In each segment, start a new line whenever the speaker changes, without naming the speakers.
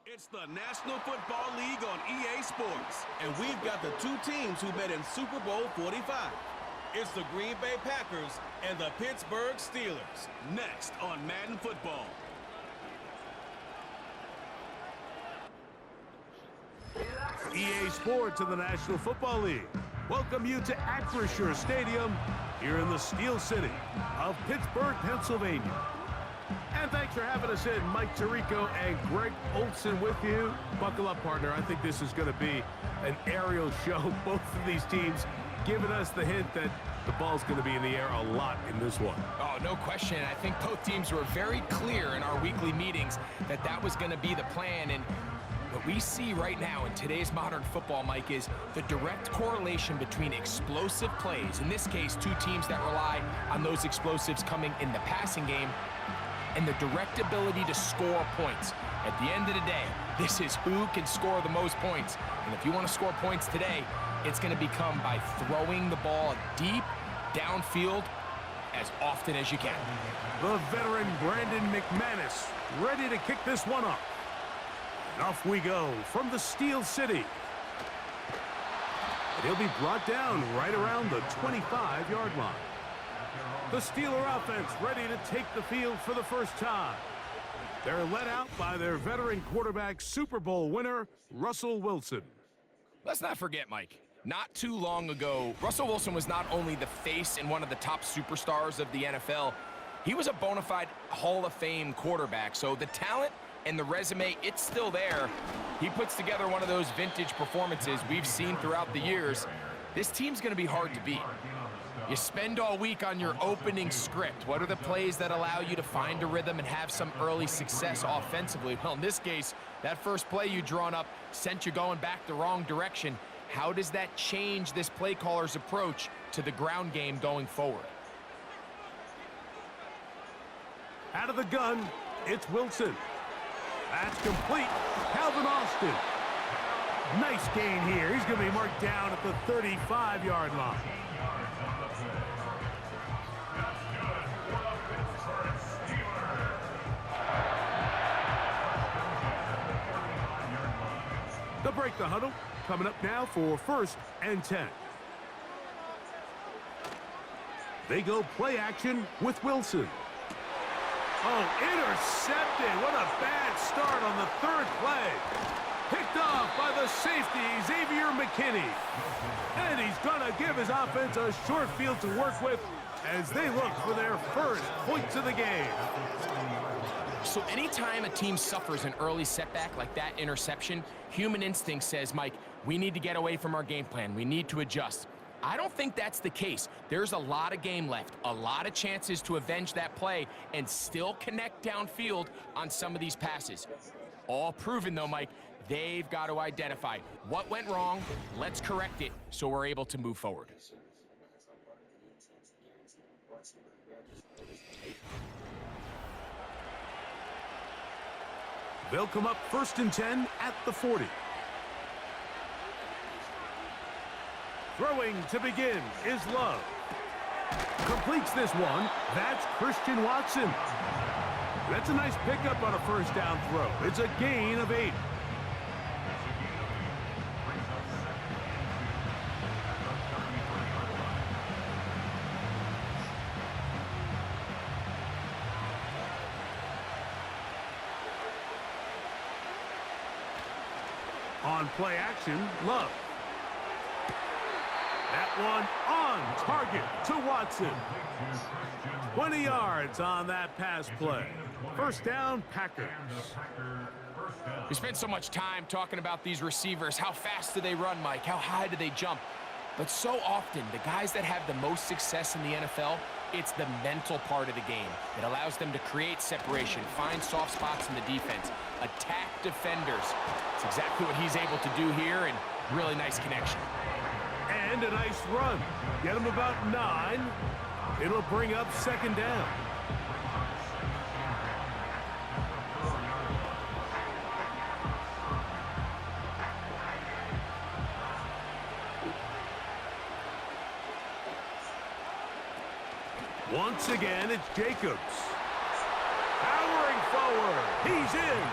It's the National Football League on EA Sports, and we've got the two teams who met in Super Bowl 45. It's the Green Bay Packers and the Pittsburgh Steelers. Next on Madden Football.
EA Sports and the National Football League welcome you to Acrisure Stadium here in the Steel City of Pittsburgh, Pennsylvania. And thanks for having us in. Mike Tirico and Greg Olson with you. Buckle up, partner. I think this is going to be an aerial show. Both of these teams giving us the hint that the ball's going to be in the air a lot in this one.
Oh, no question. I think both teams were very clear in our weekly meetings that that was going to be the plan. And what we see right now in today's modern football, Mike, is the direct correlation between explosive plays, in this case, two teams that rely on those explosives coming in the passing game, and the direct ability to score points. At the end of the day, this is who can score the most points. And if you want to score points today, it's going to become by throwing the ball deep downfield as often as you can.
The veteran Brandon McManus ready to kick this one up. And off we go from the Steel City. And he'll be brought down right around the 25-yard line. The Steeler offense ready to take the field for the first time. They're led out by their veteran quarterback, Super Bowl winner, Russell Wilson.
Let's not forget, Mike, not too long ago, Russell Wilson was not only the face and one of the top superstars of the NFL, he was a bona fide Hall of Fame quarterback. So the talent and the resume, it's still there. He puts together one of those vintage performances we've seen throughout the years. This team's going to be hard to beat. You spend all week on your opening script. What are the plays that allow you to find a rhythm and have some early success offensively? Well, in this case, that first play you drawn up sent you going back the wrong direction. How does that change this play caller's approach to the ground game going forward?
Out of the gun, it's Wilson. That's complete. Calvin Austin. Nice gain here. He's going to be marked down at the 35-yard line. They'll break the huddle. Coming up now for 1st and 10. They go play action with Wilson. Oh, intercepted. What a bad start on the third play. Picked off by the safety, Xavier McKinney. And he's going to give his offense a short field to work with as they look for their first points of the game.
So anytime a team suffers an early setback like that interception, human instinct says, Mike, we need to get away from our game plan. We need to adjust. I don't think that's the case. There's a lot of game left, a lot of chances to avenge that play and still connect downfield on some of these passes. All proven, though, Mike, they've got to identify what went wrong, let's correct it so we're able to move forward.
They'll come up 1st and 10 at the 40. Throwing to begin is Love. Completes this one. That's Christian Watson. That's a nice pickup on a first down throw. It's a gain of 8. On play action, Love. That one on target to Watson. 20 yards on that pass play. First down, Packers.
We spent so much time talking about these receivers. How fast do they run, Mike? How high do they jump? But so often, the guys that have the most success in the NFL, it's the mental part of the game. It allows them to create separation, find soft spots in the defense, attack defenders. It's exactly what he's able to do here, and really nice connection.
And a nice run. Get him about 9. It'll bring up 2nd down. Once again, it's Jacobs. Powering forward. He's in.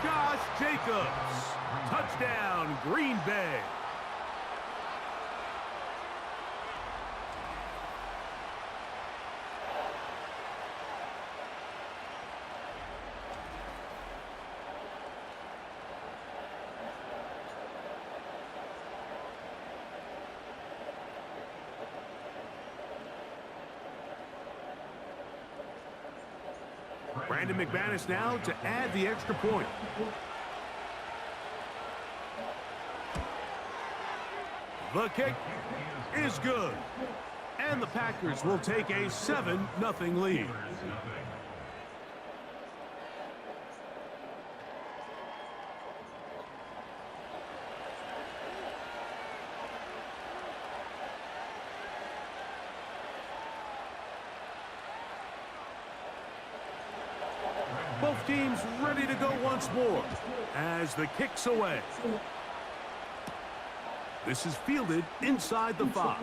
Josh Jacobs. Touchdown, Green Bay. Brandon McManus now to add the extra point. The kick is good. And the Packers will take a 7-0 lead. Both teams ready to go once more as the kick's away. This is fielded inside the 5.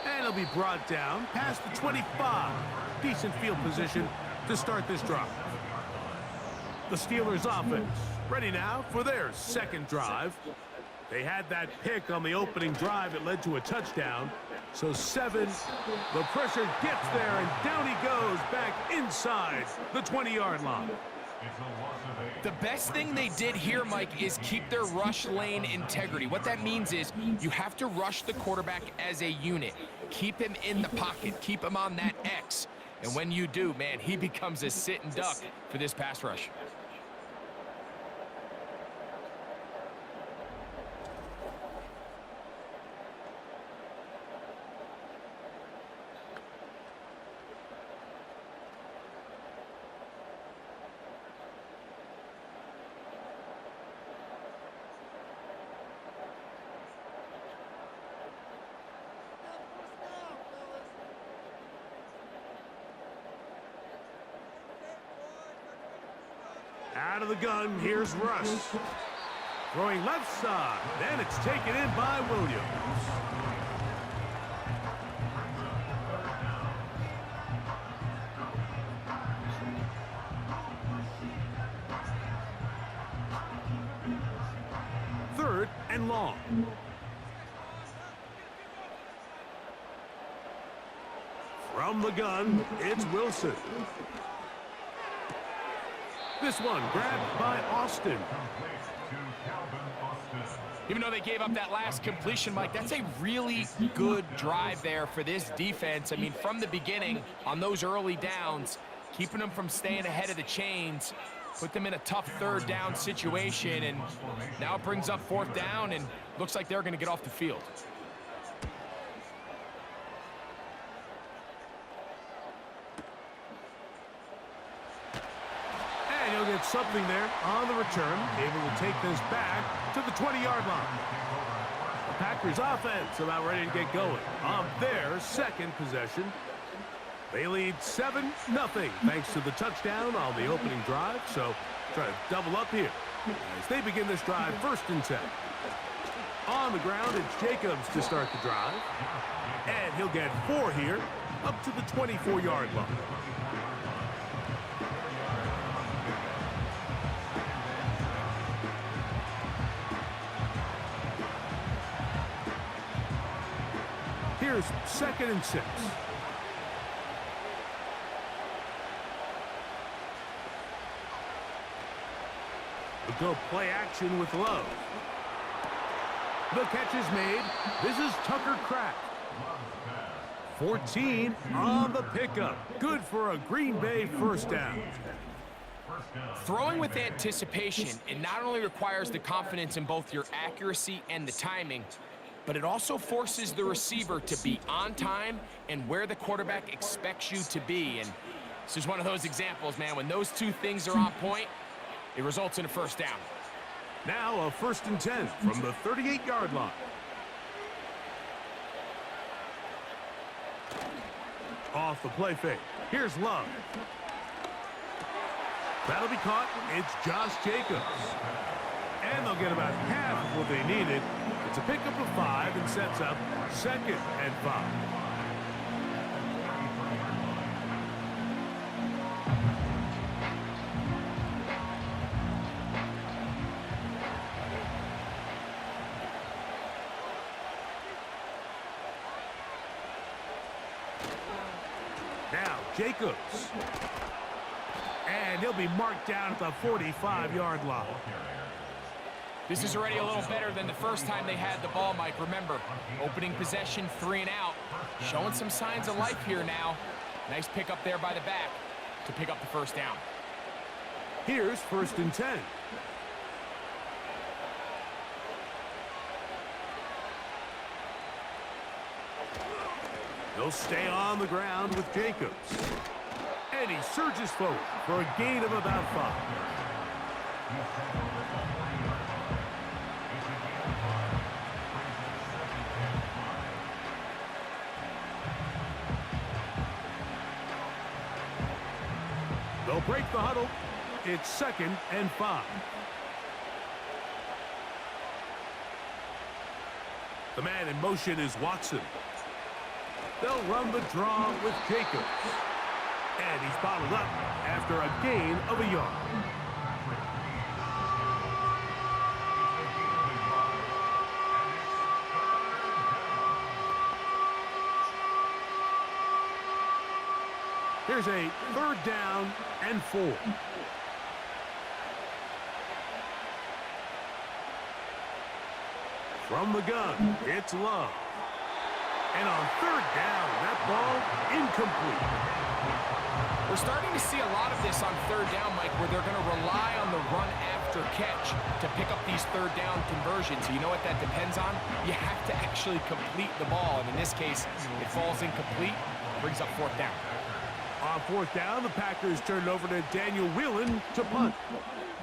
And it'll be brought down past the 25. Decent field position to start this drive. The Steelers offense ready now for their second drive. They had that pick on the opening drive. It led to a touchdown. So 7, the pressure gets there, and down he goes back inside the 20-yard line.
The best thing they did here, Mike, is keep their rush lane integrity. What that means is you have to rush the quarterback as a unit. Keep him in the pocket. Keep him on that X. And when you do, man, he becomes a sit and duck for this pass rush.
Out of the gun, here's Russ. Throwing left side, and it's taken in by Williams. Third and long. From the gun, it's Wilson. This one grabbed by Austin.
Even though they gave up that last completion, Mike, that's a really good drive there for this defense. I mean, from the beginning, on those early downs, keeping them from staying ahead of the chains, put them in a tough third down situation, and now it brings up fourth down, and looks like they're going to get off the field.
He'll get something there on the return, able to take this back to the 20-yard line. The Packers offense about ready to get going on their second possession. They lead 7-0 thanks to the touchdown on the opening drive, so try to double up here as they begin this drive 1st and 10. On the ground, it's Jacobs to start the drive, and he'll get 4 here up to the 24-yard line. Here's 2nd and 6. We'll go play action with Love. The catch is made. This is Tucker Crack. 14 on the pickup. Good for a Green Bay 1st down.
Throwing with anticipation, it not only requires the confidence in both your accuracy and the timing, but it also forces the receiver to be on time and where the quarterback expects you to be. And this is one of those examples, man. When those two things are on point, it results in a 1st down.
Now a 1st and 10 from the 38-yard line. Off the play fake. Here's Love. That'll be caught. It's Josh Jacobs. And they'll get about half what they needed. It's a pickup of 5 and sets up 2nd and 5. Now, Jacobs. And he'll be marked down at the 45-yard line.
This is already a little better than the first time they had the ball, Mike. Remember, opening possession, 3 and out. Showing some signs of life here now. Nice pick up there by the back to pick up the first down.
Here's 1st and 10. He'll stay on the ground with Jacobs. And he surges forward for a gain of about 5. They'll break the huddle. It's 2nd and 5. The man in motion is Watson. They'll run the draw with Jacobs. And he's bottled up after a gain of a yard. Here's a 3rd down and 4. From the gun, it's Love. And on 3rd down, that ball incomplete.
We're starting to see a lot of this on 3rd down, Mike, where they're going to rely on the run after catch to pick up these 3rd down conversions. You know what that depends on? You have to actually complete the ball. And in this case, it falls incomplete, brings up 4th down.
On 4th down, the Packers turn it over to Daniel Whelan to punt.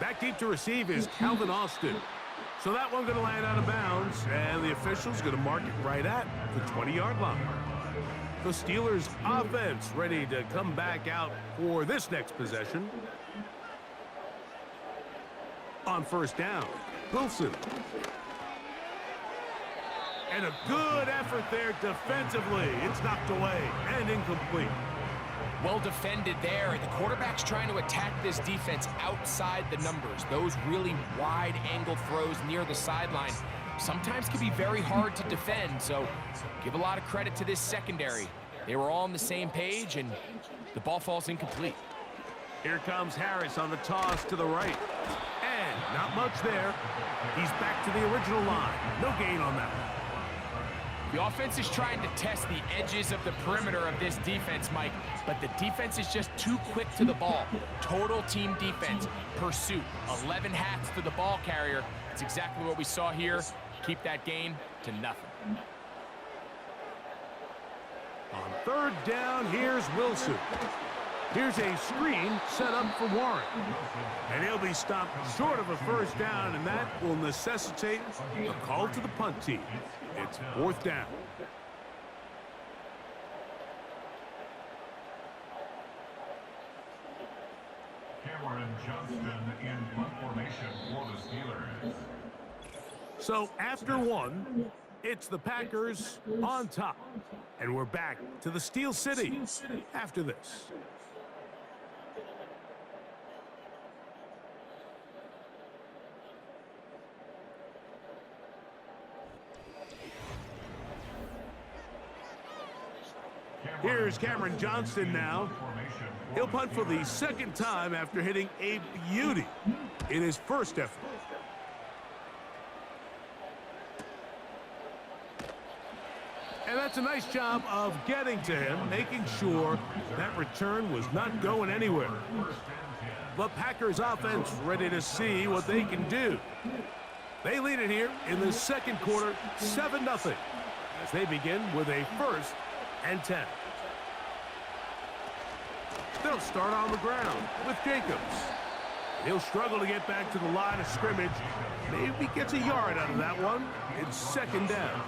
Back deep to receive is Calvin Austin. So that one going to land out of bounds, and the official's going to mark it right at the 20-yard line. The Steelers' offense ready to come back out for this next possession. On 1st down, Wilson. And a good effort there defensively. It's knocked away and incomplete.
Well defended there. The quarterback's trying to attack this defense outside the numbers. Those really wide angle throws near the sideline sometimes can be very hard to defend, so give a lot of credit to this secondary. They were all on the same page, and the ball falls incomplete.
Here comes Harris on the toss to the right. And not much there. He's back to the original line. No gain on that one.
The offense is trying to test the edges of the perimeter of this defense, Mike, but the defense is just too quick to the ball. Total team defense, pursuit, 11 hats to the ball carrier. It's exactly what we saw here. Keep that gain to nothing.
On 3rd down, here's Wilson. Here's a screen set up for Warren. And he'll be stopped short of a 1st down, and that will necessitate a call to the punt team. It's 4th down.
Cameron Johnston in punt formation for the Steelers.
So after 1, it's the Packers on top. And we're back to the Steel City after this. Here's Cameron Johnston now. He'll punt for the 2nd time after hitting a beauty in his first effort. And that's a nice job of getting to him, making sure that return was not going anywhere. The Packers offense ready to see what they can do. They lead it here in the 2nd quarter, 7-0, as they begin with a 1st and 10. They'll start on the ground with Jacobs. He'll struggle to get back to the line of scrimmage. Maybe gets a yard out of that one. It's 2nd down.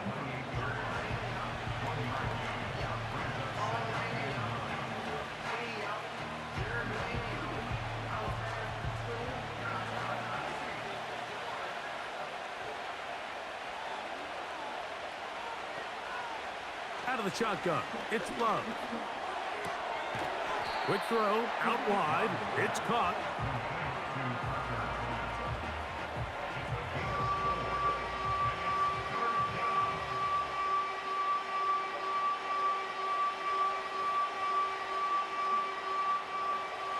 Out of the shotgun, it's Love. Quick throw, out wide, it's caught.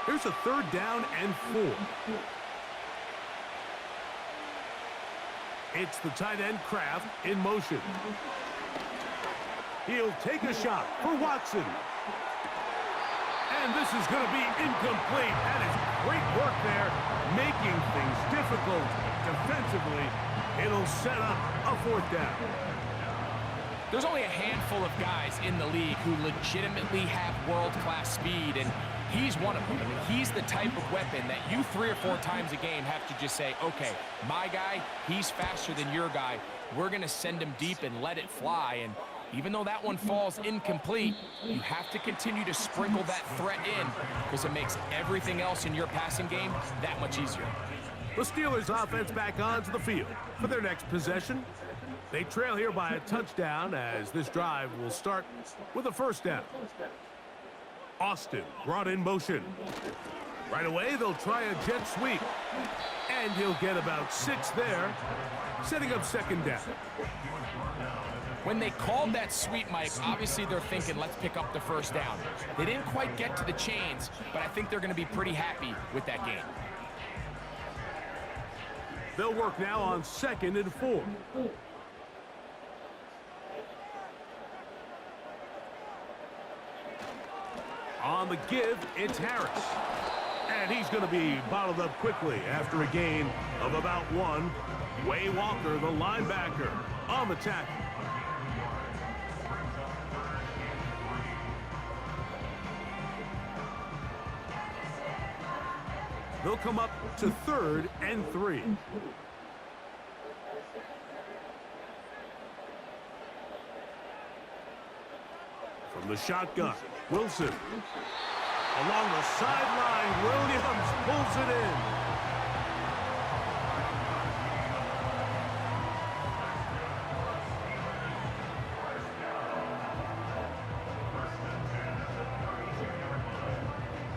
Here's a 3rd down and 4. It's the tight end Kraft in motion. He'll take a shot for Watson. And this is going to be incomplete. That is great work there, making things difficult defensively. It'll set up a 4th down.
There's only a handful of guys in the league who legitimately have world-class speed, and he's one of them. I mean, he's the type of weapon that you 3 or 4 times a game have to just say, okay, my guy, he's faster than your guy. We're going to send him deep and let it fly. And even though that one falls incomplete, you have to continue to sprinkle that threat in because it makes everything else in your passing game that much easier.
The Steelers offense back onto the field for their next possession. They trail here by a touchdown as this drive will start with a 1st down. Austin brought in motion. Right away, they'll try a jet sweep. And he'll get about 6 there, setting up 2nd down.
When they called that sweep, Mike, obviously they're thinking, let's pick up the 1st down. They didn't quite get to the chains, but I think they're going to be pretty happy with that game.
They'll work now on 2nd and 4. On the give, it's Harris. And he's going to be bottled up quickly after a gain of about 1. Way Walker, the linebacker, on the tackle. They'll come up to 3rd and 3. From the shotgun, Wilson. Along the sideline, Williams pulls it in.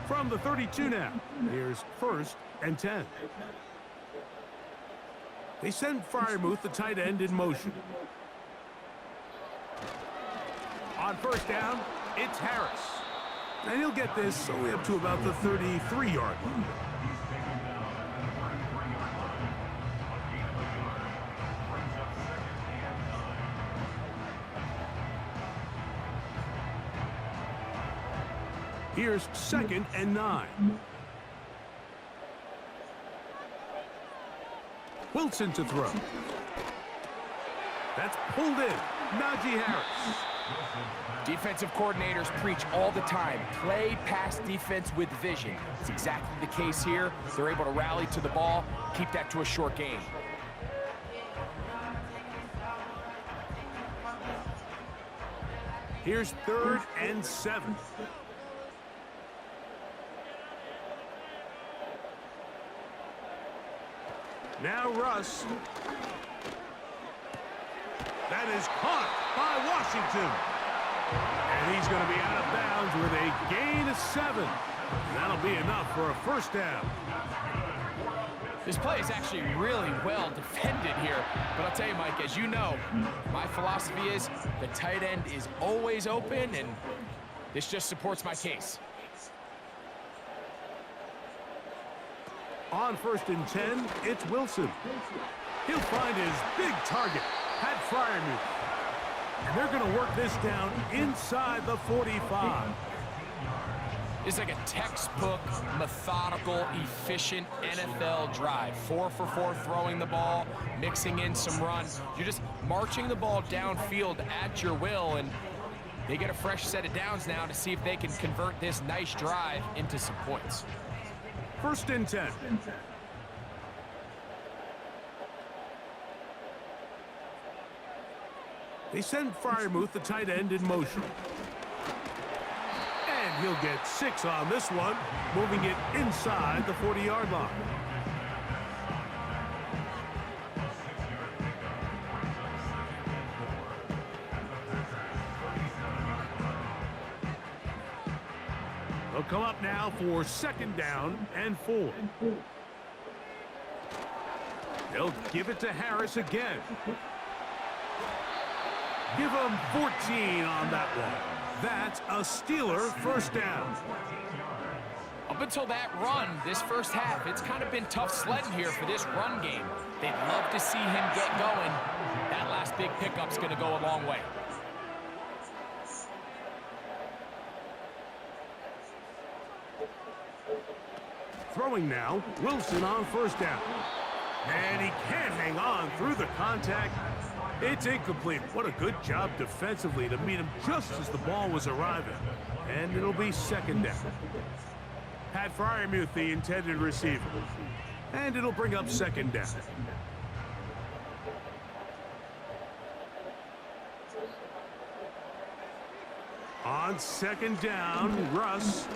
From the 32 now, here's 1st and 10. They send Freiermuth, the tight end, in motion. On 1st down, it's Harris. And he'll get this only up to about the 33-yard line. Here's 2nd and 9. Wilson to throw. That's pulled in. Najee Harris.
Defensive coordinators preach all the time, play pass defense with vision. It's exactly the case here. They're able to rally to the ball, keep that to a short game.
Here's 3rd and 7. Now Russ. That is caught by Washington. And he's going to be out of bounds with a gain of 7. That'll be enough for a 1st down.
This play is actually really well defended here. But I'll tell you, Mike, as you know, my philosophy is the tight end is always open, and this just supports my case.
On 1st and 10, it's Wilson. He'll find his big target, Pat Freiermuth. And they're going to work this down inside the 45.
It's like a textbook, methodical, efficient NFL drive. 4 for 4 throwing the ball, mixing in some runs. You're just marching the ball downfield at your will, and they get a fresh set of downs now to see if they can convert this nice drive into some points.
1st and 10. They send Freiermuth, the tight end, in motion. And he'll get 6 on this one, moving it inside the 40-yard line. They'll come up now for 2nd down and 4. They'll give it to Harris again. Give him 14 on that one. That's a Steeler 1st down.
Up until that run, this first half, it's kind of been tough sledding here for this run game. They'd love to see him get going. That last big pickup's going to go a long way.
Throwing now, Wilson on first down. And he can't hang on through the contact. It's incomplete. What a good job defensively to meet him just as the ball was arriving. And it'll be second down. Pat Fryermuth, the intended receiver. And it'll bring up second down. On second down, Russ.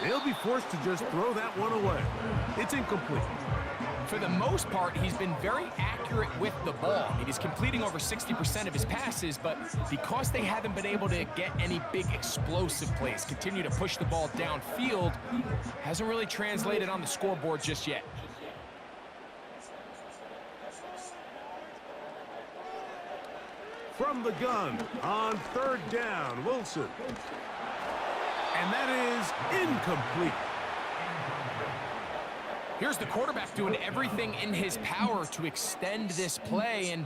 They'll be forced to just throw that one away. It's incomplete.
For the most part, he's been very accurate with the ball. I mean, he's completing over 60% of his passes, but because they haven't been able to get any big explosive plays, continue to push the ball downfield, hasn't really translated on the scoreboard just yet.
From the gun, on third down, Wilson. And that is incomplete.
Here's the quarterback doing everything in his power to extend this play, and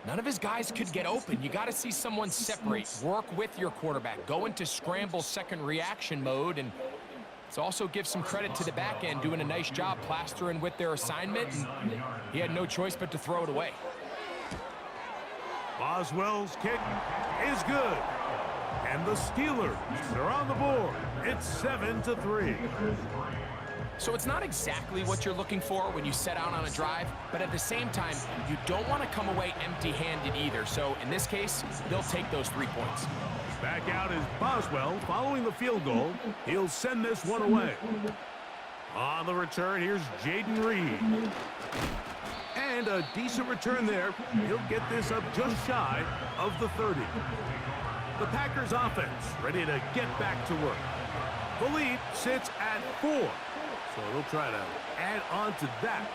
none of his guys could get open. You got to see someone separate, work with your quarterback, go into scramble second reaction mode, and it's also give some credit to the back end doing a nice job plastering with their assignment, and he had no choice but to throw it away.
Boswell's kick is good. And the Steelers are on the board. It's 7-3.
So it's not exactly what you're looking for when you set out on a drive, but at the same time, you don't want to come away empty-handed either. So in this case, they'll take those 3 points.
Back out is Boswell following the field goal. He'll send this one away. On the return, here's Jaden Reed. And a decent return there. He'll get this up just shy of the 30. The Packers offense ready to get back to work. The lead sits at 4. So they'll try to add on to that.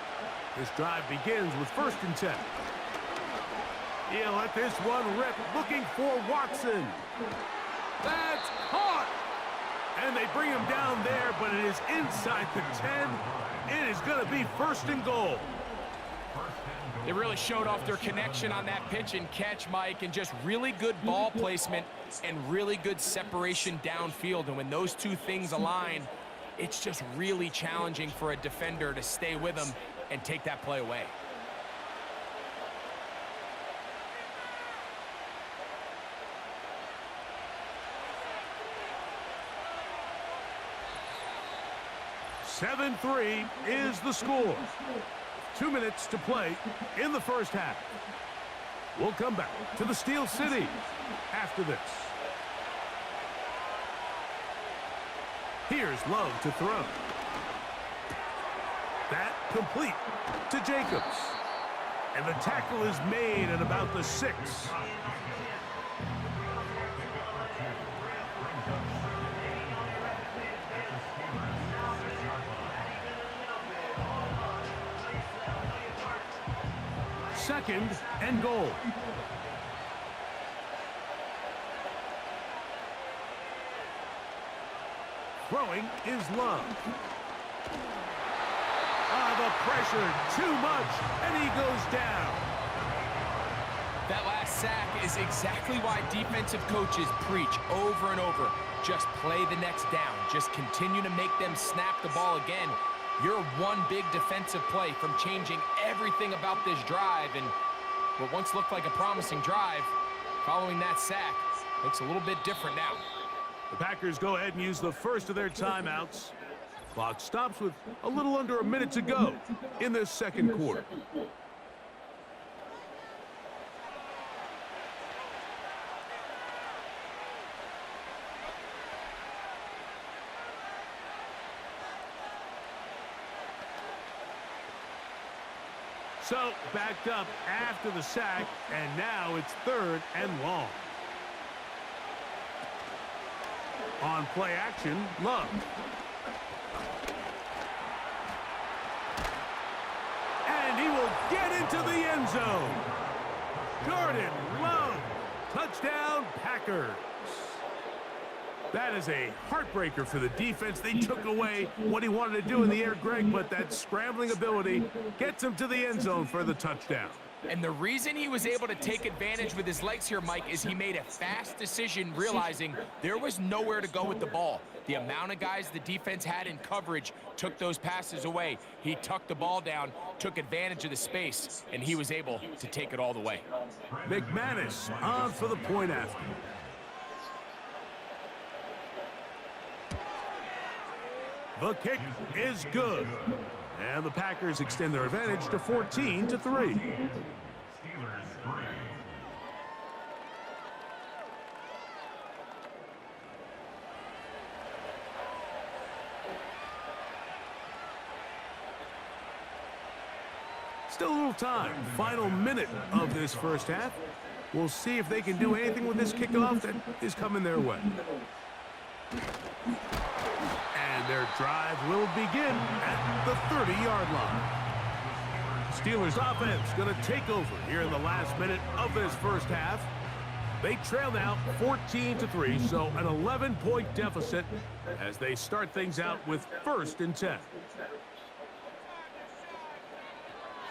This drive begins with 1st and 10. He'll let this one rip, looking for Watson. That's caught! And they bring him down there, but it is inside the 10. It is going to be 1st and goal.
They really showed off their connection on that pitch and catch, Mike, and just really good ball placement and really good separation downfield. And when those two things align, it's just really challenging for a defender to stay with them and take that play away.
(7-3) is the score. 2 minutes to play in the first half. We'll come back to the Steel City after this. Here's Love to throw. That complete to Jacobs. And the tackle is made at about the 6. Second and goal. Throwing is Love. The pressure, too much, and he goes down.
That last sack is exactly why defensive coaches preach over and over. Just play the next down. Just continue to make them snap the ball again. You're one big defensive play from changing everything about this drive, and what once looked like a promising drive, following that sack, looks a little bit different now.
The Packers go ahead and use the first of their timeouts. Clock stops with a little under a minute to go in this second quarter. So, backed up after the sack, and now it's 3rd and long. On play action, Love. And he will get into the end zone. Jordan Love, touchdown Packers. That is a heartbreaker for the defense. They took away what he wanted to do in the air, Greg, but that scrambling ability gets him to the end zone for the touchdown.
And the reason he was able to take advantage with his legs here, Mike, is he made a fast decision realizing there was nowhere to go with the ball. The amount of guys the defense had in coverage took those passes away. He tucked the ball down, took advantage of the space, and he was able to take it all the way.
McManus on for the point after. The kick is good. And the Packers extend their advantage to 14-3.
Steelers 3.
Still a little time. Final minute of this first half. We'll see if they can do anything with this kickoff that is coming their way. And their drive will begin at the 30-yard line. Steelers offense going to take over here in the last minute of this first half. They trail now 14-3, so an 11-point deficit as they start things out with 1st and 10.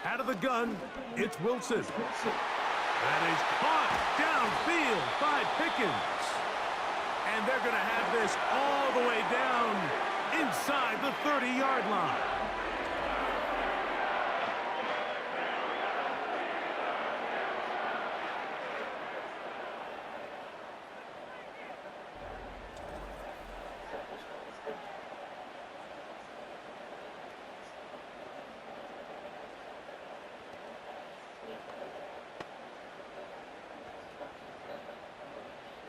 Out of the gun, it's Wilson. That is caught downfield by Pickens. And they're going to have this all the way down inside the 30-yard line.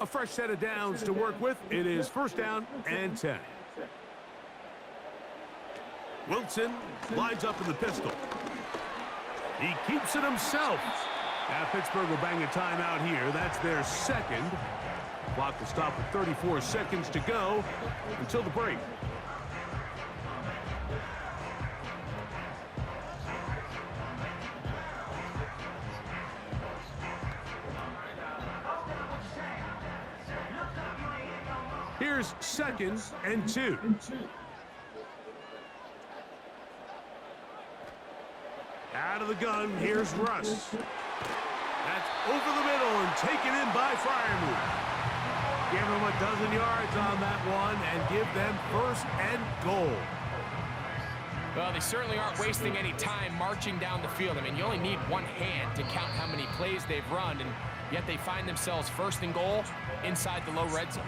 A fresh set of downs to work with. It is 1st down and 10. Wilson lines up in the pistol. He keeps it himself. Now Pittsburgh will bang a timeout here. That's their 2nd. Clock will stop with 34 seconds to go until the break. Here's 2nd and 2. Out of the gun, here's Russ. That's over the middle and taken in by Freiermuth. Give them a dozen yards on that one and give them 1st and goal.
Well, they certainly aren't wasting any time marching down the field. I mean, you only need one hand to count how many plays they've run, and yet they find themselves 1st and goal inside the low red zone.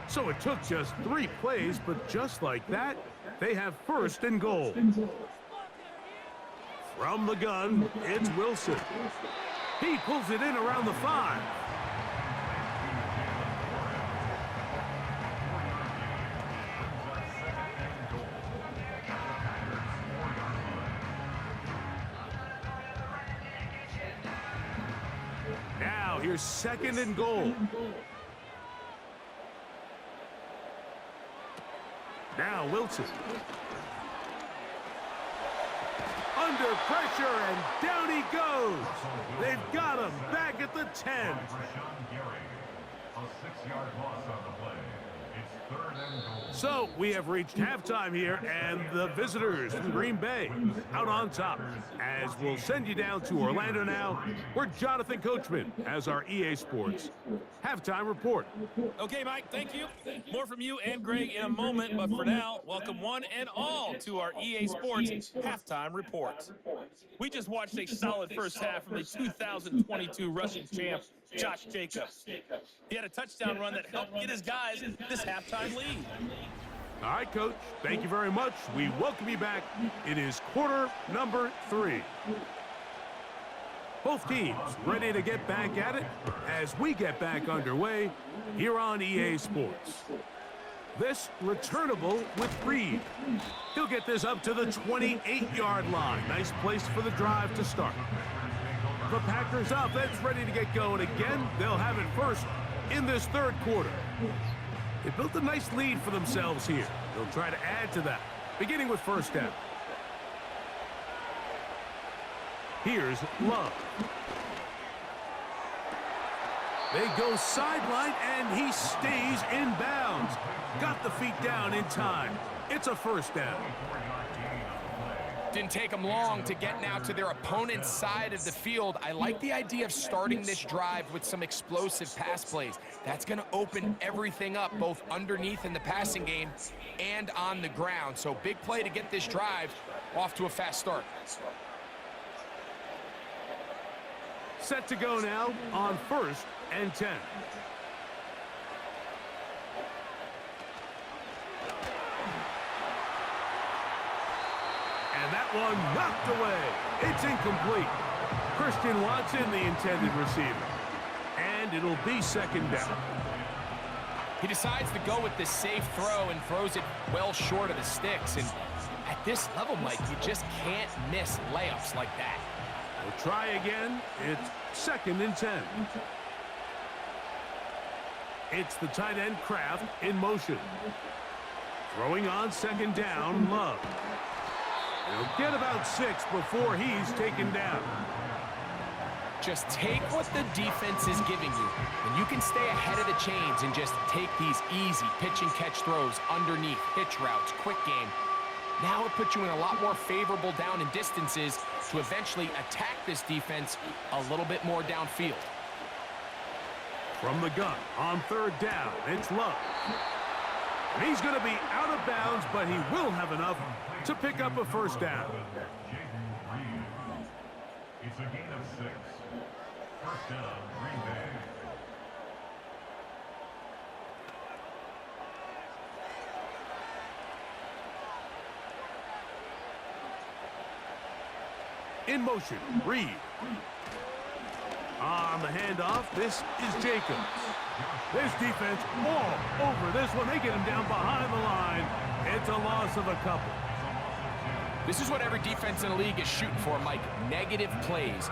So it took just 3 plays, but just like that, they have 1st and goal. From the gun, it's Wilson. He pulls it in around the 5. Now here's 2nd and goal. Now Wilson. Under pressure, and down he goes. They've got him back at the 10.
A 6-yard loss on the play. It's 3rd and goal.
So we have reached halftime here, and the visitors from Green Bay out on top. As we'll send you down to Orlando now, where Jonathan Coachman has our EA Sports halftime report.
Okay, Mike, thank you. More from you and Greg in a moment, but for now, welcome one and all to our EA Sports halftime report. We just watched a solid first half from the 2022 rushing champ, Josh Jacobs. He had a touchdown run that helped get his guys this halftime lead.
All right, Coach, thank you very much. We welcome you back. It is quarter number 3. Both teams ready to get back at it as we get back underway here on EA Sports. This returnable with Reed. He'll get this up to the 28-yard line. Nice place for the drive to start. The Packers offense ready to get going again. They'll have it first in this third quarter. They built a nice lead for themselves here. They'll try to add to that, beginning with first down. Here's Love. They go sideline, and he stays in bounds. Got the feet down in time. It's a first down.
Didn't take them long to get now to their opponent's side of the field. I like the idea of starting this drive with some explosive pass plays. That's going to open everything up, both underneath in the passing game and on the ground. So big play to get this drive off to a fast start.
Set to go now on 1st and 10. And that one knocked away. It's incomplete. Christian Watson, the intended receiver. And it'll be second down.
He decides to go with the safe throw and throws it well short of the sticks. And at this level, Mike, you just can't miss layups like that.
We'll try again. It's 2nd and 10. It's the tight end Kraft in motion. Throwing on 2nd down, Love. He'll get about 6 before he's taken down.
Just take what the defense is giving you, and you can stay ahead of the chains and just take these easy pitch and catch throws underneath, hitch routes, quick game. Now it puts you in a lot more favorable down and distances to eventually attack this defense a little bit more downfield.
From the gun on 3rd down, it's Love. And he's going to be out of bounds, but he will have enough to pick up a first down.
It's a gain of 6. First down, Green Bay.
In motion, Reed. On the handoff, this is Jacobs. This defense all over this one. They get him down behind the line. It's a loss of a couple.
This is what every defense in the league is shooting for, Mike. Negative plays.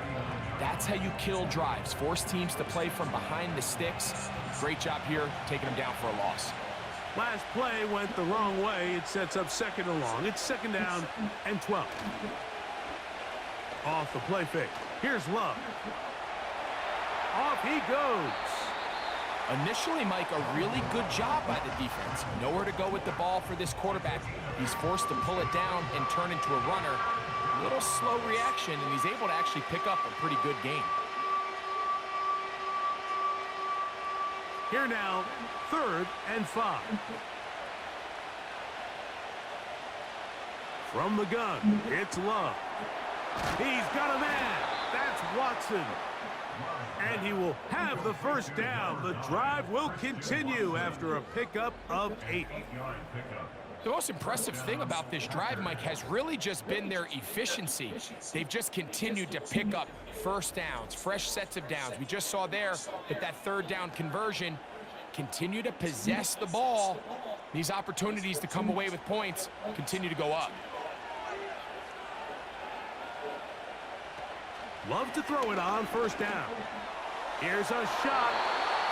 That's how you kill drives. Force teams to play from behind the sticks. Great job here, taking them down for a loss.
Last play went the wrong way. It sets up 2nd and long. It's 2nd down and 12. Off the play fake. Here's Love. Off he goes.
Initially, Mike, a really good job by the defense. Nowhere to go with the ball for this quarterback. He's forced to pull it down and turn into a runner. A little slow reaction, and he's able to actually pick up a pretty good game.
Here now, 3rd and 5. From the gun, it's Love. He's got a man. That's Watson. And he will have the first down. The drive will continue after a pickup of 8.
The most impressive thing about this drive, Mike, has really just been their efficiency. They've just continued to pick up first downs, fresh sets of downs. We just saw there that 3rd down conversion. Continue to possess the ball. These opportunities to come away with points continue to go up.
Love to throw it on 1st down. Here's a shot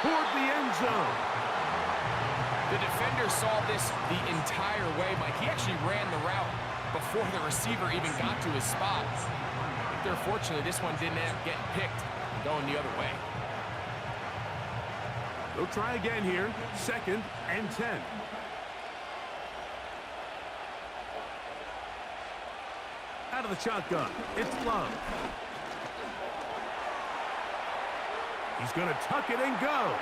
toward the end zone.
The defender saw this the entire way, Mike. He actually ran the route before the receiver even got to his spot. I think fortunately, this one didn't end up getting picked and going the other way.
They'll try again here. 2nd and 10. Out of the shotgun, it's Love. He's going to tuck it and go.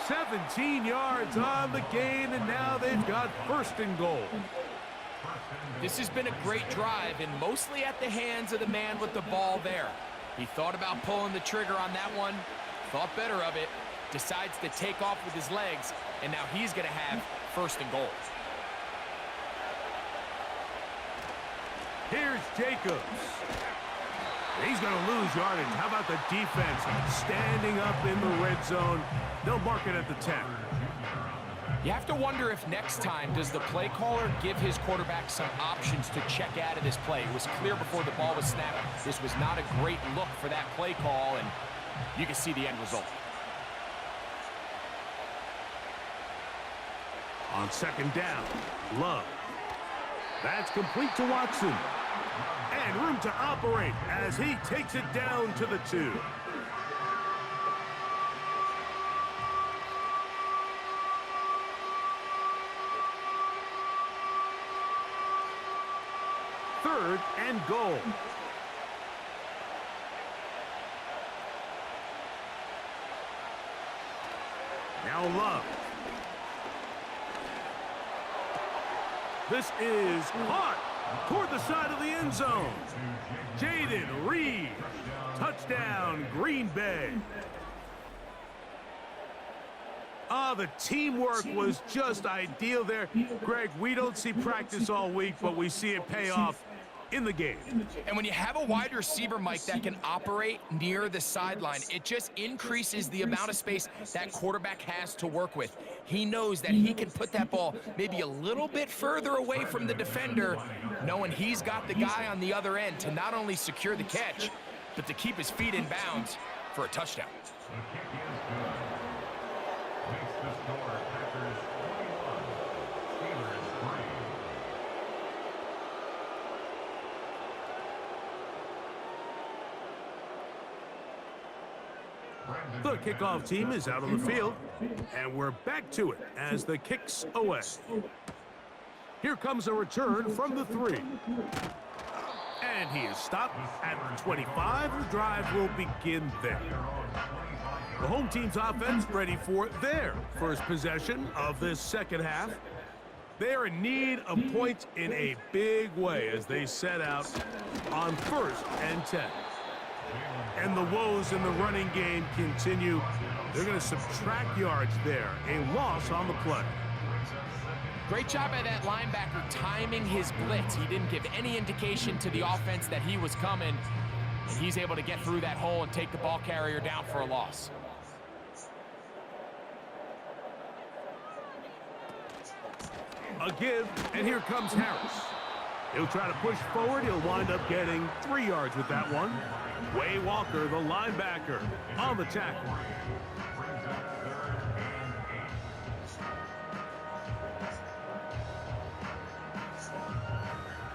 17 yards on the gain, and now they've got 1st and goal.
This has been a great drive, and mostly at the hands of the man with the ball there. He thought about pulling the trigger on that one, thought better of it, decides to take off with his legs, and now he's going to have 1st and goal.
Here's Jacobs. He's going to lose yardage. How about the defense standing up in the red zone? They'll mark it at the 10.
You have to wonder if next time, does the play caller give his quarterback some options to check out of this play? It was clear before the ball was snapped. This was not a great look for that play call, and you can see the end result.
On second down, Love. That's complete to Watson. And room to operate as he takes it down to the 2. Third and goal. Now Love. This is caught toward the side of the end zone. Jaden Reed. Touchdown, Green Bay. The teamwork was just ideal there. Greg, we don't see practice all week, but we see it pay off in the game.
And when you have a wide receiver, Mike, that can operate near the sideline, it just increases the amount of space that quarterback has to work with. He knows that he can put that ball maybe a little bit further away from the defender, knowing he's got the guy on the other end to not only secure the catch, but to keep his feet in bounds for a touchdown.
Makes the score Packers 21, Steelers 3.
The kickoff team is out on the field, and we're back to it as the kick's away. Here comes a return from the 3. And he is stopped at the 25. The drive will begin there. The home team's offense ready for their first possession of this second half. They are in need of points in a big way as they set out on 1st and 10. And the woes in the running game continue. They're going to subtract yards there. A loss on the play.
Great job by that linebacker timing his blitz. He didn't give any indication to the offense that he was coming, and he's able to get through that hole and take the ball carrier down for a loss.
A give, and here comes Harris. He'll try to push forward. He'll wind up getting 3 yards with that one. Way Walker, the linebacker, on the tackle.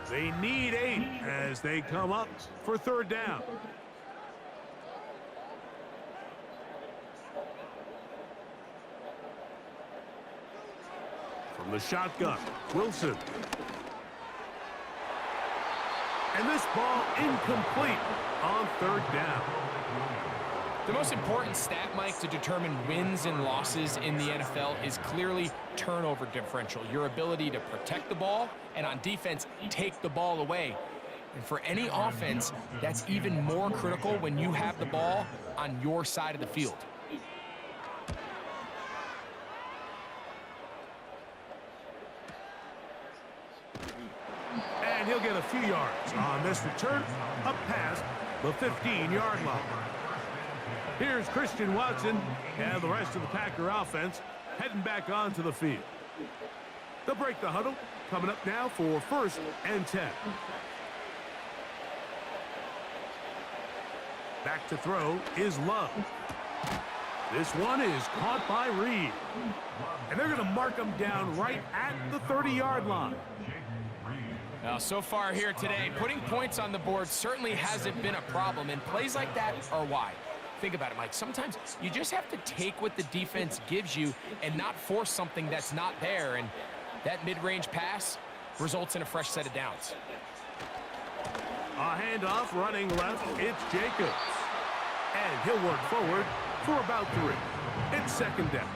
They need 8 as they come up for 3rd down. From the shotgun, Wilson. And this ball incomplete on 3rd down.
The most important stat, Mike, to determine wins and losses in the NFL is clearly turnover differential, your ability to protect the ball and on defense, take the ball away. And for any offense, that's even more critical when you have the ball on your side of the field.
And he'll get a few yards on this return, up past the 15-yard line. Here's Christian Watson and the rest of the Packer offense heading back onto the field. They'll break the huddle, coming up now for 1st and 10. Back to throw is Love. This one is caught by Reed. And they're going to mark him down right at the 30-yard line.
Now, so far here today, putting points on the board certainly hasn't been a problem, and plays like that are why. Think about it, Mike. Sometimes you just have to take what the defense gives you and not force something that's not there, and that mid-range pass results in a fresh set of downs.
A handoff running left, it's Jacobs. And he'll work forward for about 3. It's 2nd down.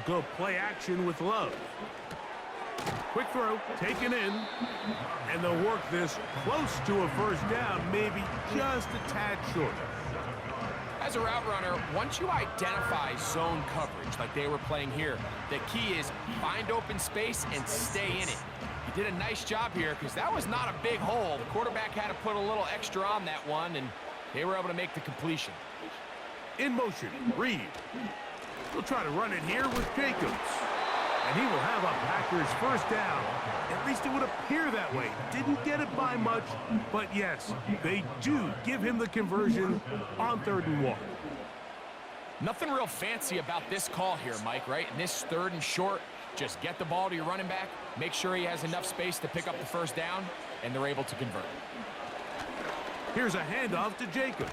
Go play action with Love. Quick throw, taken in. And they'll work this close to a 1st down, maybe just a tad short.
As a route runner, once you identify zone coverage like they were playing here, the key is find open space and stay in it. He did a nice job here because that was not a big hole. The quarterback had to put a little extra on that one, and they were able to make the completion.
In motion, Reed. He'll try to run it here with Jacobs. And he will have a Packers first down. At least it would appear that way. Didn't get it by much, but yes, they do give him the conversion on 3rd and 1.
Nothing real fancy about this call here, Mike, right? In this 3rd and short, just get the ball to your running back, make sure he has enough space to pick up the first down, and they're able to convert.
Here's a handoff to Jacobs.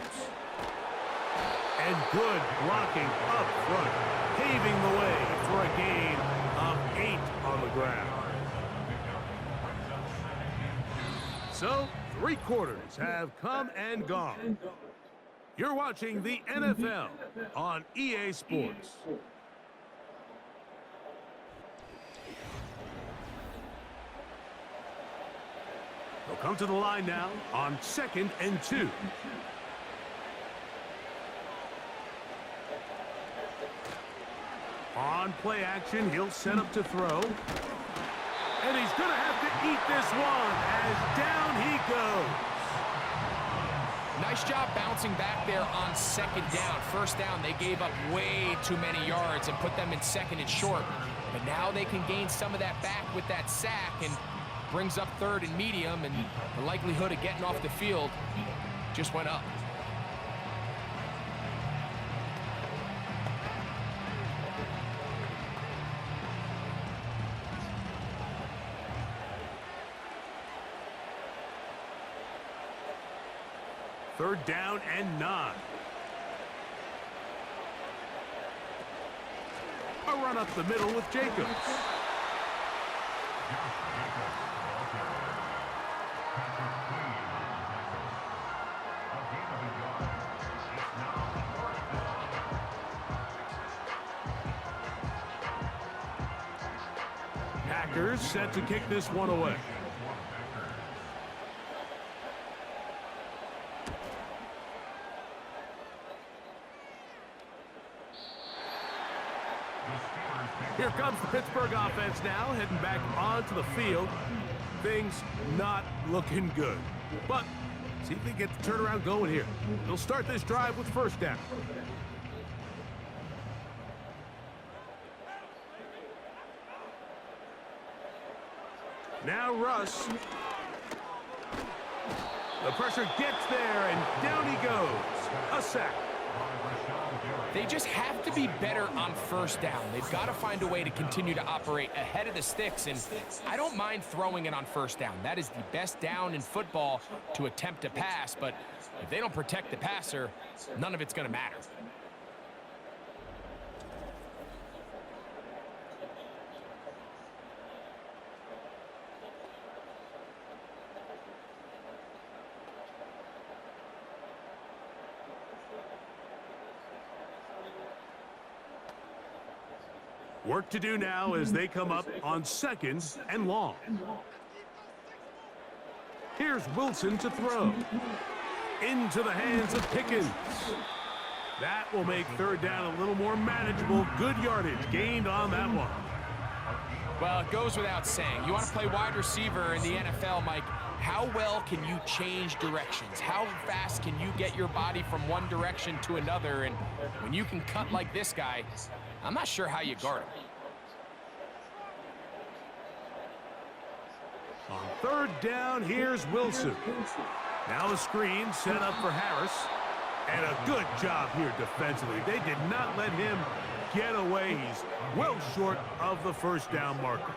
And good blocking up front, paving the way for a gain of 8 on the ground. So, 3 quarters have come and gone. You're watching the NFL on EA Sports. They'll come to the line now on 2nd and 2. On play action, he'll set up to throw. And he's going to have to eat this one as down he goes.
Nice job bouncing back there on 2nd down. 1st down, they gave up way too many yards and put them in 2nd and short. But now they can gain some of that back with that sack and brings up 3rd and medium, and the likelihood of getting off the field just went up.
Third down and 9. A run up the middle with Jacobs. Packers set to kick this one away. Here comes the Pittsburgh offense now, heading back onto the field. Things not looking good. But see if they get the turnaround going here. They'll start this drive with 1st down. Now Russ. The pressure gets there, and down he goes. A sack.
They just have to be better on 1st down. They've got to find a way to continue to operate ahead of the sticks, and I don't mind throwing it on 1st down. That is the best down in football to attempt to pass, but if they don't protect the passer, none of it's going to matter.
Work to do now as they come up on 2nd and long. Here's Wilson to throw. Into the hands of Pickens. That will make 3rd down a little more manageable. Good yardage gained on that one.
Well, it goes without saying. You want to play wide receiver in the NFL, Mike, how well can you change directions? How fast can you get your body from one direction to another? And when you can cut like this guy, I'm not sure how you guard him.
On 3rd down, here's Wilson. Now a screen set up for Harris. And a good job here defensively. They did not let him get away. He's well short of the 1st down marker.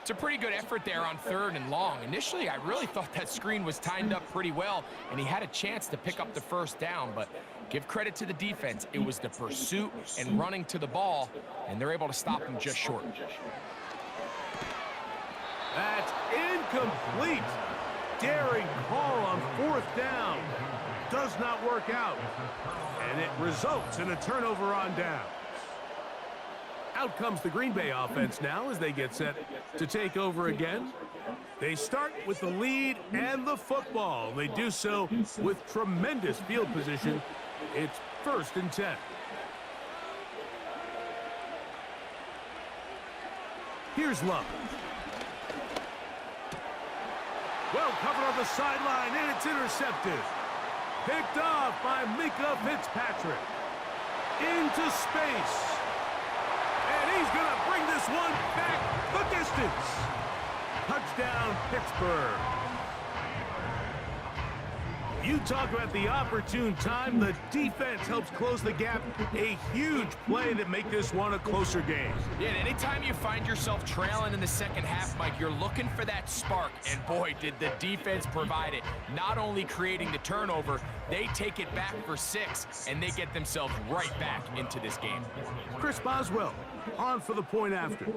It's a pretty good effort there on 3rd and long. Initially, I really thought that screen was timed up pretty well, and he had a chance to pick up the 1st down, but give credit to the defense. It was the pursuit and running to the ball, and they're able to stop him just short.
That's incomplete. Daring call on 4th down. Does not work out. And it results in a turnover on down. Out comes the Green Bay offense now as they get set to take over again. They start with the lead and the football. They do so with tremendous field position It's 1st and 10. Here's Love. Well covered on the sideline, and it's intercepted. Picked off by Mika Fitzpatrick. Into space. And he's going to bring this one back the distance. Touchdown, Pittsburgh. You talk about the opportune time. The defense helps close the gap. A huge play that make this one a closer game.
Yeah, and anytime you find yourself trailing in the second half, Mike, you're looking for that spark. And boy, did the defense provide it. Not only creating the turnover, they take it back for 6, and they get themselves right back into this game.
Chris Boswell on for the point after.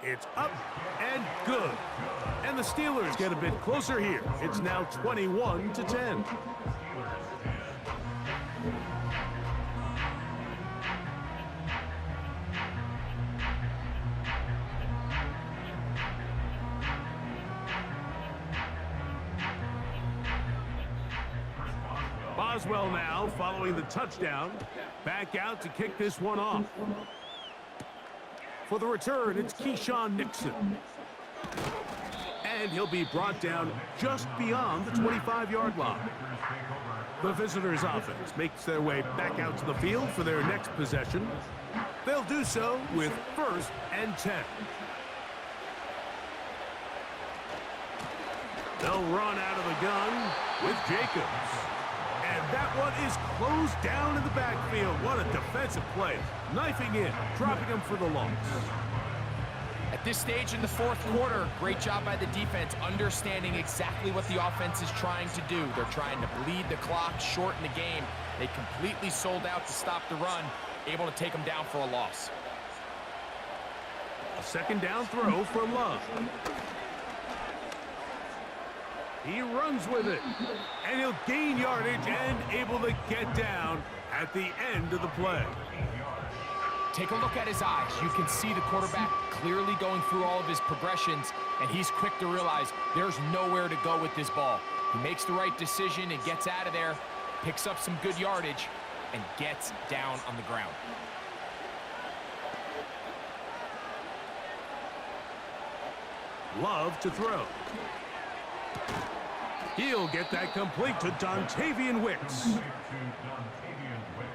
It's up and good. And the Steelers get a bit closer here. It's now 21-10. Boswell now following the touchdown. Back out to kick this one off. For the return, it's Keyshawn Nixon. And he'll be brought down just beyond the 25-yard line. The visitors' offense makes their way back out to the field for their next possession. They'll do so with 1st and 10. They'll run out of the gun with Jacobs. And that one is closed down in the backfield. What a defensive play. Knifing in, dropping him for the loss.
At this stage in the 4th quarter, great job by the defense, understanding exactly what the offense is trying to do. They're trying to bleed the clock, shorten the game. They completely sold out to stop the run, able to take them down for a loss.
A 2nd down throw for Love. He runs with it, and he'll gain yardage and able to get down at the end of the play.
Take a look at his eyes. You can see the quarterback clearly going through all of his progressions, and he's quick to realize there's nowhere to go with this ball. He makes the right decision and gets out of there, picks up some good yardage, and gets down on the ground.
Love to throw. He'll get that complete to Dontavian Wicks.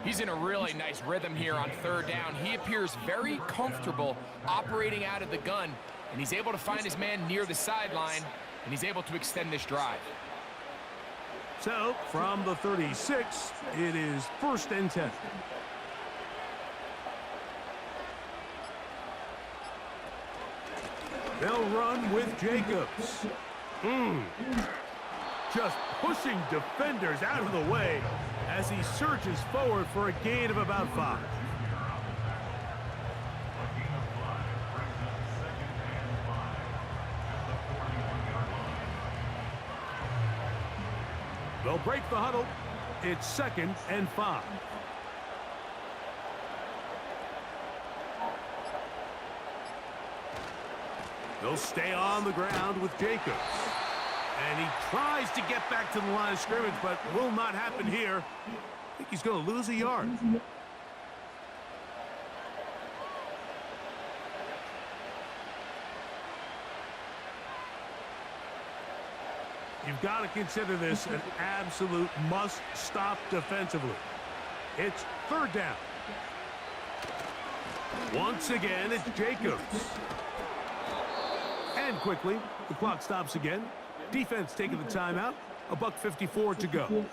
He's in a really nice rhythm here on 3rd down. He appears very comfortable operating out of the gun, and he's able to find his man near the sideline, and he's able to extend this drive.
So, from the 36, it is 1st and 10. They'll run with Jacobs. Just pushing defenders out of the way as he surges forward for a gain of about 5. They'll break the huddle. It's 2nd and 5. They'll stay on the ground with Jacobs. And he tries to get back to the line of scrimmage, but will not happen here. I think he's going to lose a yard. You've got to consider this an absolute must-stop defensively. It's 3rd down. Once again, it's Jacobs. And quickly, the clock stops again. Defense taking the timeout. $1:54 to go.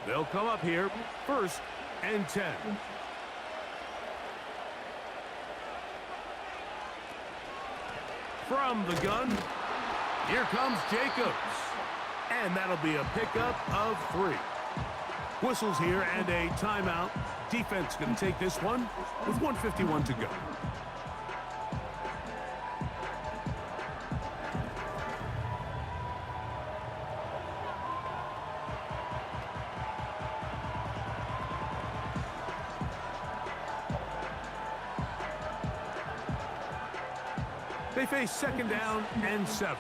They'll come up here, 1st and 10. From the gun, here comes Jacobs. And that'll be a pickup of 3. Whistles here and a timeout. Defense going to take this one with 1:51 to go. They face second down and 7.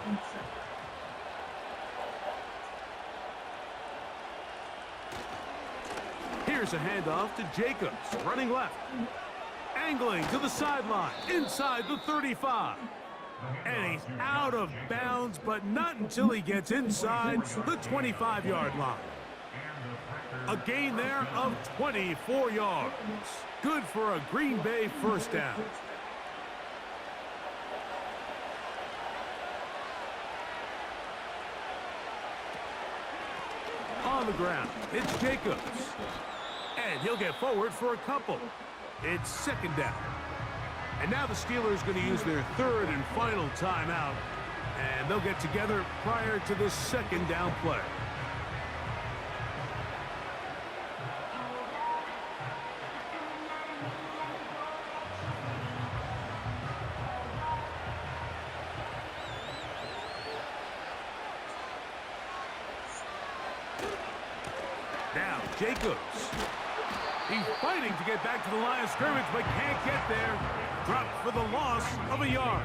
Here's a handoff to Jacobs, running left. Angling to the sideline, inside the 35. And he's out of bounds, but not until he gets inside the 25-yard line. A gain there of 24 yards. Good for a Green Bay first down. On the ground, it's Jacobs. And he'll get forward for a couple. It's second down. And now the Steelers going to use their third and final timeout. And they'll get together prior to this second down play. Now Jacobs. He's fighting to get back to the line of scrimmage, but can't get there. Dropped for the loss of a yard.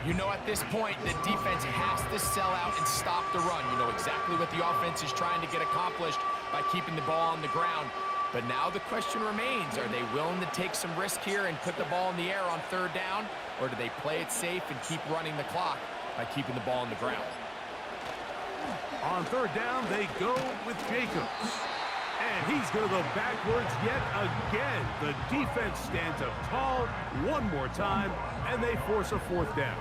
You know, at this point, the defense has to sell out and stop the run. You know exactly what the offense is trying to get accomplished by keeping the ball on the ground. But now the question remains, are they willing to take some risk here and put the ball in the air on third down? Or do they play it safe and keep running the clock by keeping the ball on the ground?
On third down, they go with Jacobs. And he's going to go backwards yet again. The defense stands up tall one more time, and they force a fourth down.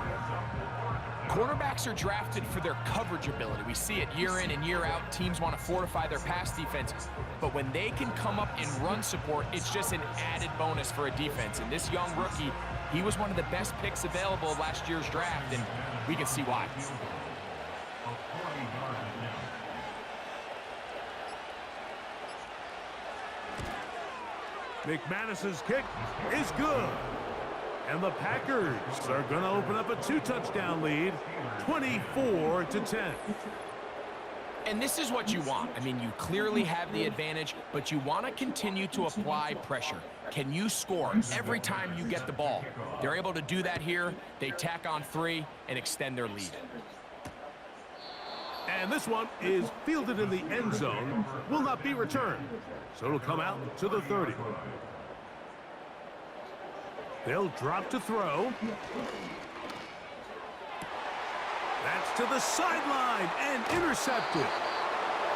Cornerbacks are drafted for their coverage ability. We see it year in and year out. Teams want to fortify their pass defense. But when they can come up in run support, it's just an added bonus for a defense. And this young rookie, he was one of the best picks available last year's draft, and we can see why.
McManus's kick is good. And the Packers are going to open up a 2-touchdown lead, 24-10.
And this is what you want. I mean, you clearly have the advantage, but you want to continue to apply pressure. Can you score every time you get the ball? They're able to do that here. They tack on 3 and extend their lead.
And this one is fielded in the end zone, will not be returned. So it'll come out to the 30. They'll drop to throw. That's to the sideline and intercepted.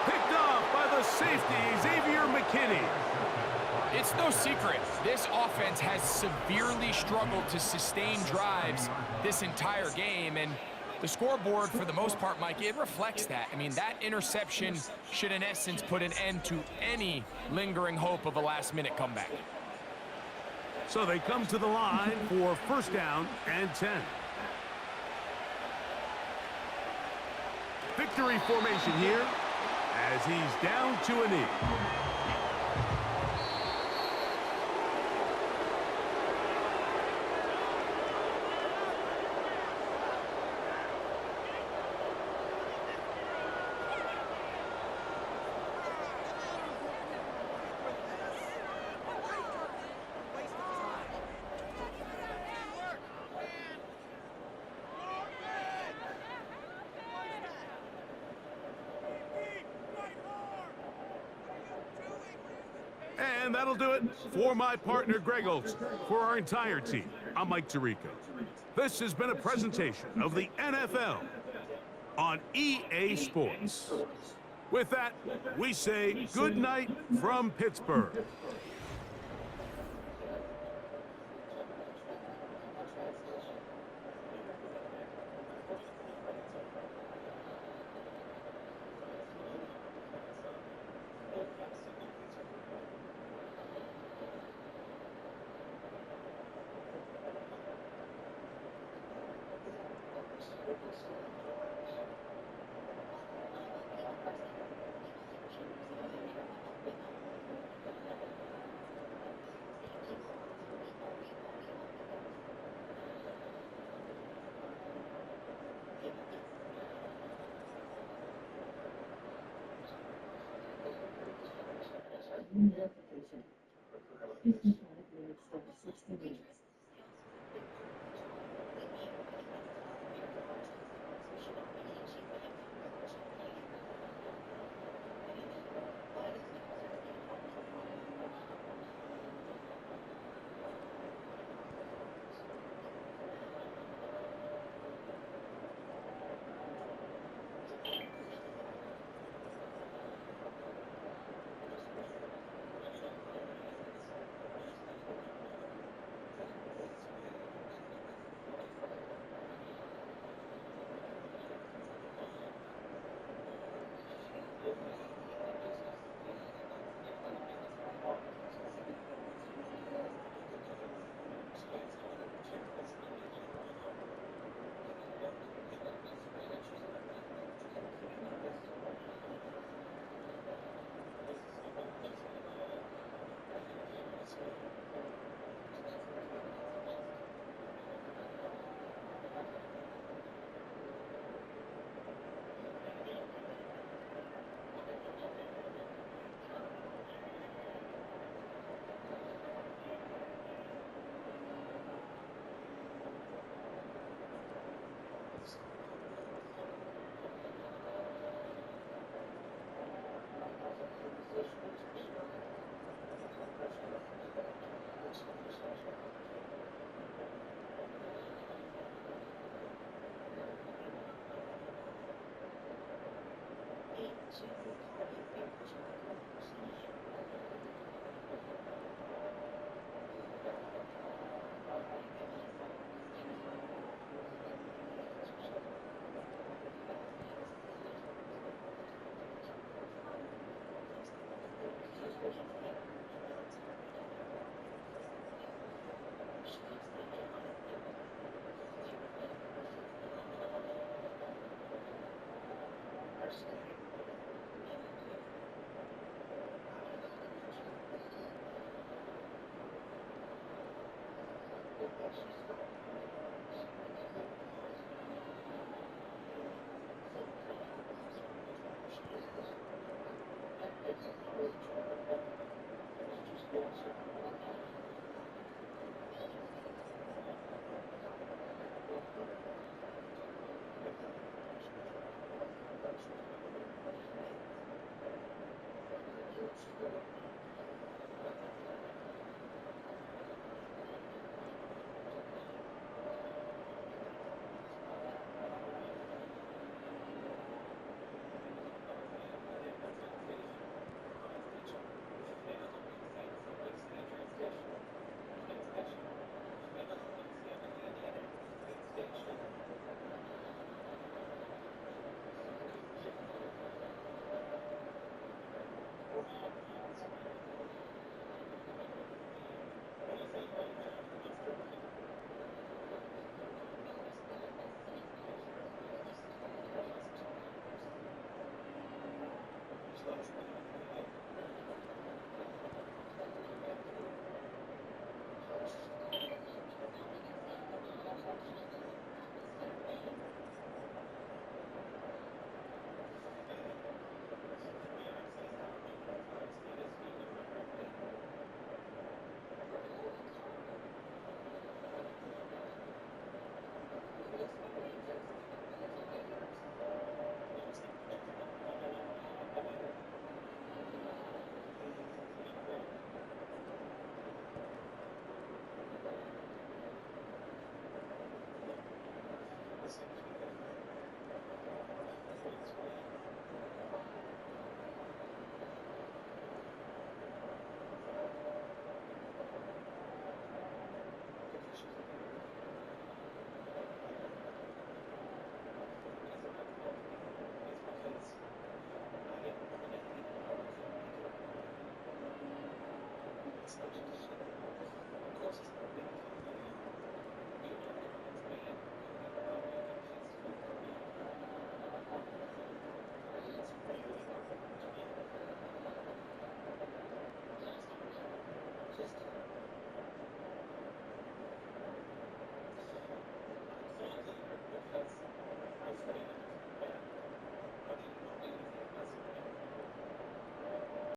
Picked off by the safety, Xavier McKinney.
It's no secret, this offense has severely struggled to sustain drives this entire game, and the scoreboard, for the most part, Mike, it reflects that. I mean, that interception should, in essence, put an end to any lingering hope of a last-minute comeback.
So they come to the line for first down and 10. Victory formation here as he's down to a knee. And that'll do it for my partner, Greg Olson. For our entire team, I'm Mike Tirico. This has been a presentation of the NFL on EA Sports. With that, we say good night from Pittsburgh.